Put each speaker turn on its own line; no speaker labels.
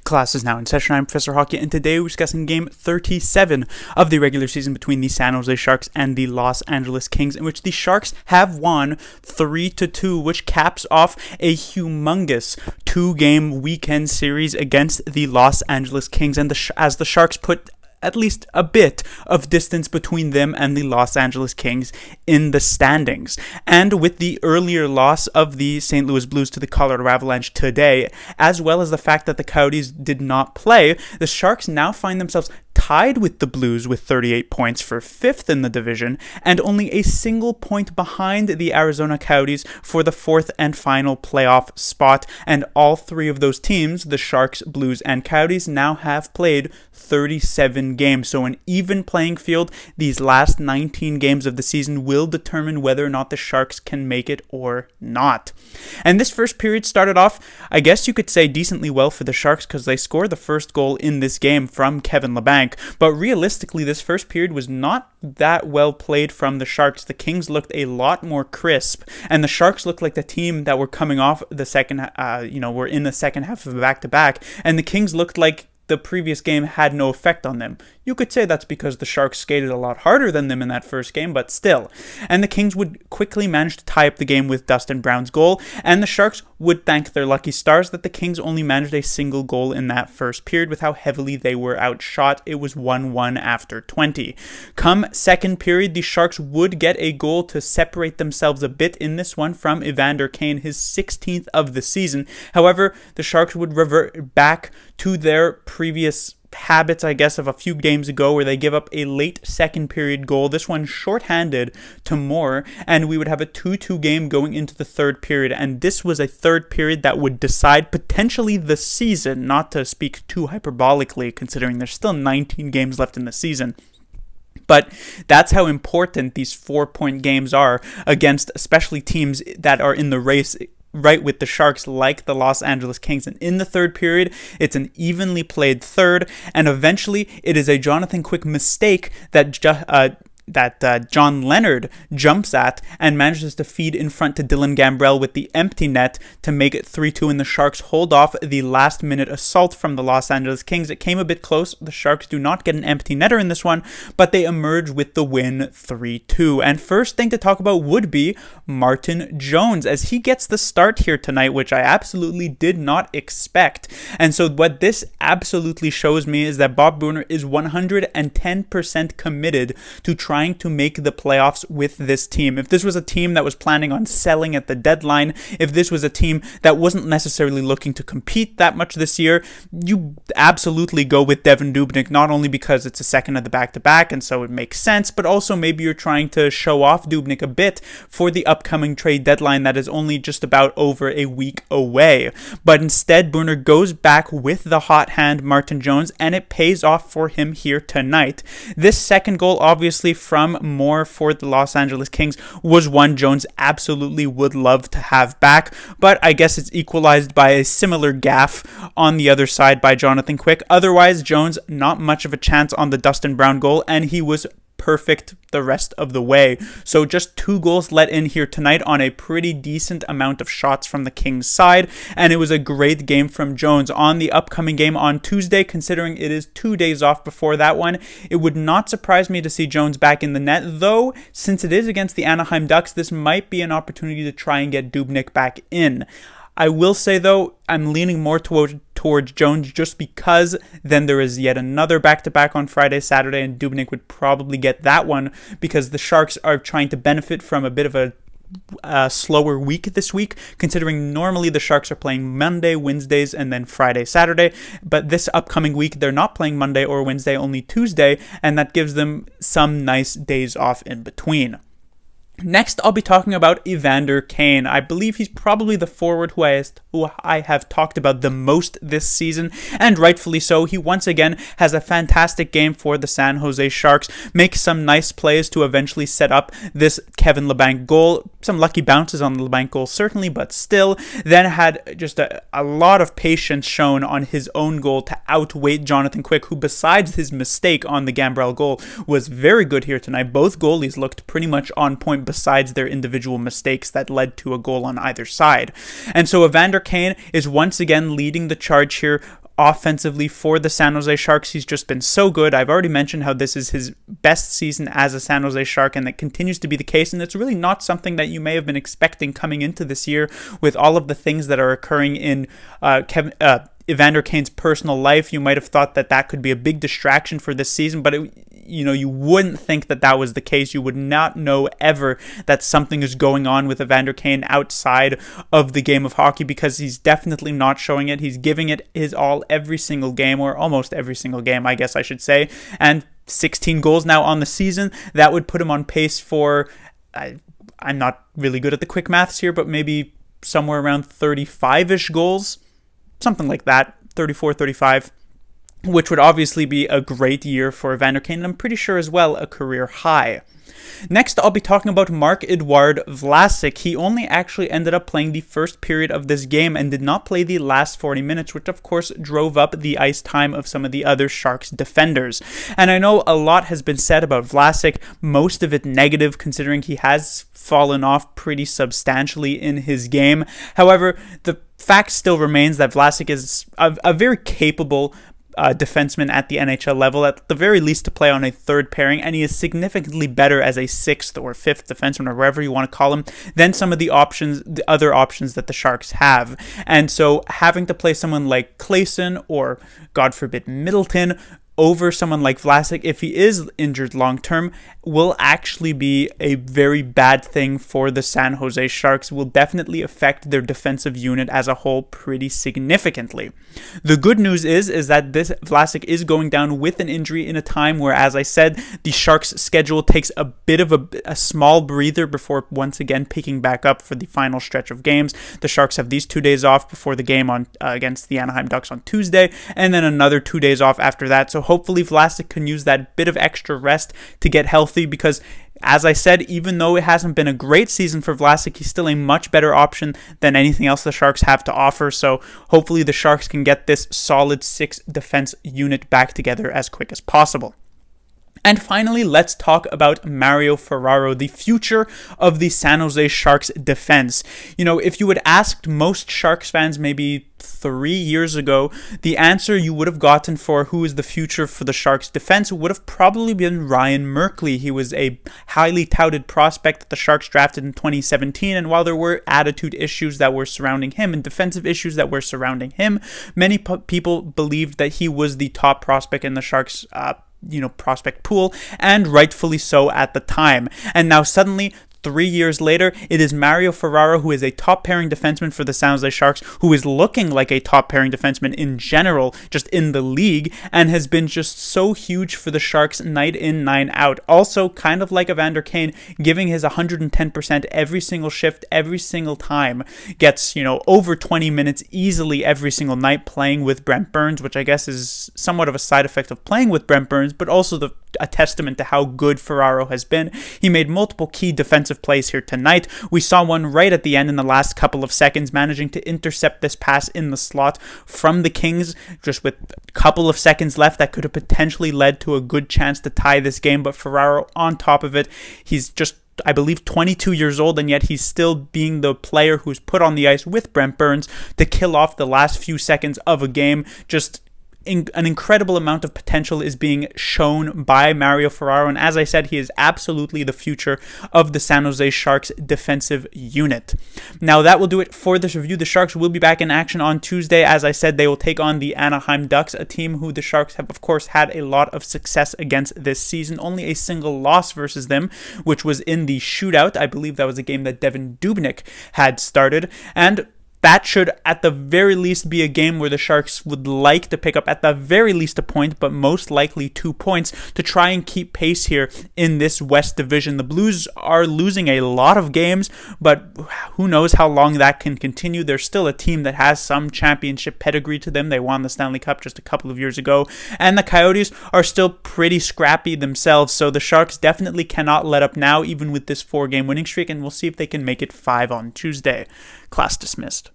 Class is now in session. I'm Professor Hockey, and today we're discussing Game 37 of the regular season between the San Jose Sharks and the Los Angeles Kings, in which the Sharks have won 3-2, which caps off a humongous two-game weekend series against the Los Angeles Kings, and as the Sharks put at least a bit of distance between them and the Los Angeles Kings in the standings. And with the earlier loss of the St. Louis Blues to the Colorado Avalanche today, as well as the fact that the Coyotes did not play, the Sharks now find themselves tied with the Blues with 38 points for 5th in the division, and only a single point behind the Arizona Coyotes for the 4th and final playoff spot. And all three of those teams, the Sharks, Blues, and Coyotes, now have played 37 games. So an even playing field. These last 19 games of the season will determine whether or not the Sharks can make it or not. And this first period started off, I guess you could say, decently well for the Sharks, because they scored the first goal in this game from Kevin Labanc. But realistically, this first period was not that well played from the Sharks. The Kings looked a lot more crisp, and the Sharks looked like the team that were coming off the second, were in the second half of a back-to-back, and the Kings looked like the previous game had no effect on them. You could say that's because the Sharks skated a lot harder than them in that first game, but still. And the Kings would quickly manage to tie up the game with Dustin Brown's goal, and the Sharks would thank their lucky stars that the Kings only managed a single goal in that first period with how heavily they were outshot. It was 1-1 after 20. Come second period, the Sharks would get a goal to separate themselves a bit in this one from Evander Kane, his 16th of the season. However, the Sharks would revert back to their previous habits, I guess, of a few games ago, where they give up a late second period goal, this one shorthanded to Moore, and we would have a 2-2 game going into the third period. And this was a third period that would decide potentially the season, not to speak too hyperbolically considering there's still 19 games left in the season. But that's how important these 4-point games are against especially teams that are in the race right with the Sharks, like the Los Angeles Kings. And in the third period, it's an evenly played third, and eventually it is a Jonathan Quick mistake that John Leonard jumps at and manages to feed in front to Dylan Gambrell with the empty net to make it 3-2, and the Sharks hold off the last-minute assault from the Los Angeles Kings. It came a bit close. The Sharks do not get an empty netter in this one, but they emerge with the win 3-2. And first thing to talk about would be Martin Jones, as he gets the start here tonight, which I absolutely did not expect. And so what this absolutely shows me is that Bob Bruner is 110% committed to trying to make the playoffs with this team. If this was a team that was planning on selling at the deadline, if this was a team that wasn't necessarily looking to compete that much this year, you absolutely go with Devan Dubnyk, not only because it's a second of the back-to-back and so it makes sense, but also maybe you're trying to show off Dubnyk a bit for the upcoming trade deadline that is only just about over a week away. But instead, Bruner goes back with the hot hand Martin Jones, and it pays off for him here tonight. This second goal, obviously from Moore for the Los Angeles Kings, was one Jones absolutely would love to have back, but I guess it's equalized by a similar gaffe on the other side by Jonathan Quick. Otherwise, Jones, not much of a chance on the Dustin Brown goal, and he was perfect the rest of the way. So just 2 goals let in here tonight on a pretty decent amount of shots from the Kings side, and it was a great game from Jones. On the upcoming game on Tuesday, considering it is 2 days off before that one, it would not surprise me to see Jones back in the net, though since it is against the Anaheim Ducks, this might be an opportunity to try and get Dubnyk back in. I will say, though, I'm leaning more towards Jones just because then there is yet another back-to-back on Friday, Saturday, and Dubnyk would probably get that one because the Sharks are trying to benefit from a bit of a slower week this week, considering normally the Sharks are playing Monday, Wednesdays, and then Friday, Saturday. But this upcoming week, they're not playing Monday or Wednesday, only Tuesday, and that gives them some nice days off in between. Next, I'll be talking about Evander Kane. I believe he's probably the forward who I have talked about the most this season, and rightfully so. He once again has a fantastic game for the San Jose Sharks, makes some nice plays to eventually set up this Kevin Labanc goal. Some lucky bounces on the Labanc goal, certainly, but still. Then had just a lot of patience shown on his own goal to outweight Jonathan Quick, who, besides his mistake on the Gambrell goal, was very good here tonight. Both goalies looked pretty much on point besides their individual mistakes that led to a goal on either side. And so Evander Kane is once again leading the charge here offensively for the San Jose Sharks. He's just been so good. I've already mentioned how this is his best season as a San Jose Shark, and that continues to be the case, and it's really not something that you may have been expecting coming into this year with all of the things that are occurring in Evander Kane's personal life. You might have thought that that could be a big distraction for this season, but you wouldn't think that that was the case. You would not know ever that something is going on with Evander Kane outside of the game of hockey, because he's definitely not showing it. He's giving it his all every single game, or almost every single game, I guess I should say, and 16 goals now on the season. That would put him on pace for, I'm not really good at the quick maths here, but maybe somewhere around 35-ish goals, something like that, 34, 35, which would obviously be a great year for Evander Kane, and I'm pretty sure as well a career high. Next, I'll be talking about Marc Edouard Vlasic. He only actually ended up playing the first period of this game and did not play the last 40 minutes, which of course drove up the ice time of some of the other Sharks defenders. And I know a lot has been said about Vlasic, most of it negative, considering he has fallen off pretty substantially in his game. However, the fact still remains that Vlasic is a very capable defenseman at the NHL level, at the very least to play on a third pairing, and he is significantly better as a sixth or fifth defenseman, or wherever you want to call him, than some of the other options that the Sharks have. And so having to play someone like Claesson or, God forbid, Middleton over someone like Vlasic, if he is injured long term, will actually be a very bad thing for the San Jose Sharks, will definitely affect their defensive unit as a whole pretty significantly. The good news is that this Vlasic is going down with an injury in a time where, as I said, the Sharks' schedule takes a bit of a small breather before once again picking back up for the final stretch of games. The Sharks have these 2 days off before the game on against the Anaheim Ducks on Tuesday, and then another 2 days off after that. So hopefully Vlasic can use that bit of extra rest to get healthy, because, as I said, even though it hasn't been a great season for Vlasic, he's still a much better option than anything else the Sharks have to offer. So hopefully the Sharks can get this solid 6 defense unit back together as quick as possible. And finally, let's talk about MarioFerraro, the future of the San Jose Sharks defense. If you had asked most Sharks fans maybe 3 years ago, the answer you would have gotten for who is the future for the Sharks defense would have probably been Ryan Merkley. He was a highly touted prospect that the Sharks drafted in 2017, and while there were attitude issues that were surrounding him and defensive issues that were surrounding him, many people believed that he was the top prospect in the Sharks prospect pool, and rightfully so at the time. And now suddenly, 3 years later, it is MarioFerraro who is a top pairing defenseman for the San Jose Sharks, who is looking like a top pairing defenseman in general, just in the league, and has been just so huge for the Sharks night in, night out. Also, kind of like Evander Kane, giving his 110% every single shift, every single time. Gets, over 20 minutes easily every single night playing with Brent Burns, which I guess is somewhat of a side effect of playing with Brent Burns, but also a testament to how good Ferraro has been. He made multiple key defensive plays here tonight. We saw one right at the end in the last couple of seconds, managing to intercept this pass in the slot from the Kings, just with a couple of seconds left that could have potentially led to a good chance to tie this game, but Ferraro on top of it. He's just, I believe, 22 years old, and yet he's still being the player who's put on the ice with Brent Burns to kill off the last few seconds of a game. Just an incredible amount of potential is being shown by MarioFerraro, and as I said, he is absolutely the future of the San Jose Sharks defensive unit. Now, that will do it for this review. The Sharks will be back in action on Tuesday. As I said, they will take on the Anaheim Ducks, a team who the Sharks have, of course, had a lot of success against this season. Only a single loss versus them, which was in the shootout. I believe that was a game that Devan Dubnyk had started, and that should, at the very least, be a game where the Sharks would like to pick up, at the very least, a point, but most likely 2 points to try and keep pace here in this West Division. The Blues are losing a lot of games, but who knows how long that can continue. They're still a team that has some championship pedigree to them. They won the Stanley Cup just a couple of years ago, and the Coyotes are still pretty scrappy themselves, so the Sharks definitely cannot let up now, even with this 4-game winning streak, and we'll see if they can make it 5 on Tuesday. Class dismissed.